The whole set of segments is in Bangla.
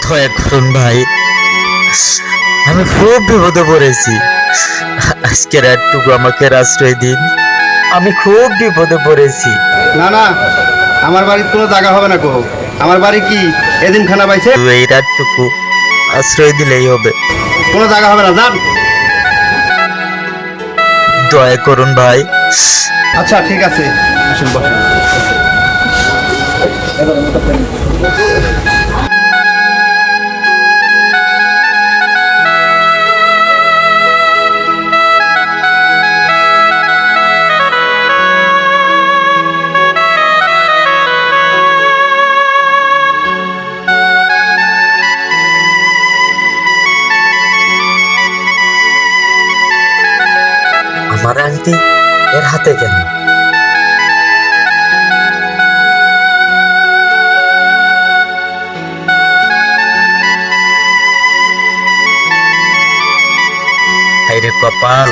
দয়া করুন ভাই, আমি খুব বিপদে পড়েছি। আজকে রাতটুকু আমাকে আশ্রয় দিন, আমি খুব বিপদে পড়েছি। না না, আমার বাড়ির কোনো জায়গা হবে না কো। আমার বাড়ি কি এদিন খানা পাইছে? এই রাতটুকু আশ্রয় দিলেই হবে। কোনো জায়গা হবে না, যান। দয়া করুন ভাই। আচ্ছা ঠিক আছে, আসুন বসুন। আমার আংটি এর হাতে কেন? হায়রে কপাল,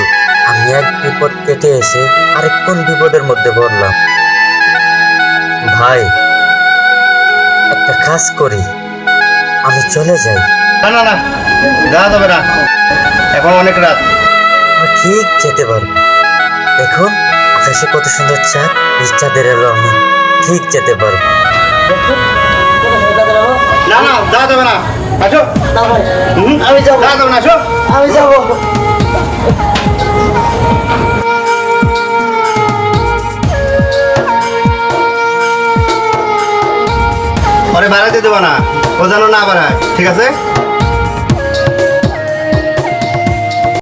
আমি এক বিপদ কেটে এসে আরেক কোন বিপদের মধ্যে পড়লাম। ভাই, একটা কাজ করি, আমি চলে যাই। না না না, যাওয়া যাবে না, এখন অনেক রাত। আমি ঠিক যেতে পারবো। দেখুন আকাশে কত সুন্দর চাঁদ, এই চাঁদের আলো আমি ঠিক যেতে পারবো। না না, যাওয়া যাবে না, আসো। না ভাই, আমি যাবো, যাওয়া যাবে না, আসো। আমি যাবো। পরে বাড়াইতে দেবো না, ও যেন না বাড়ায়, ঠিক আছে?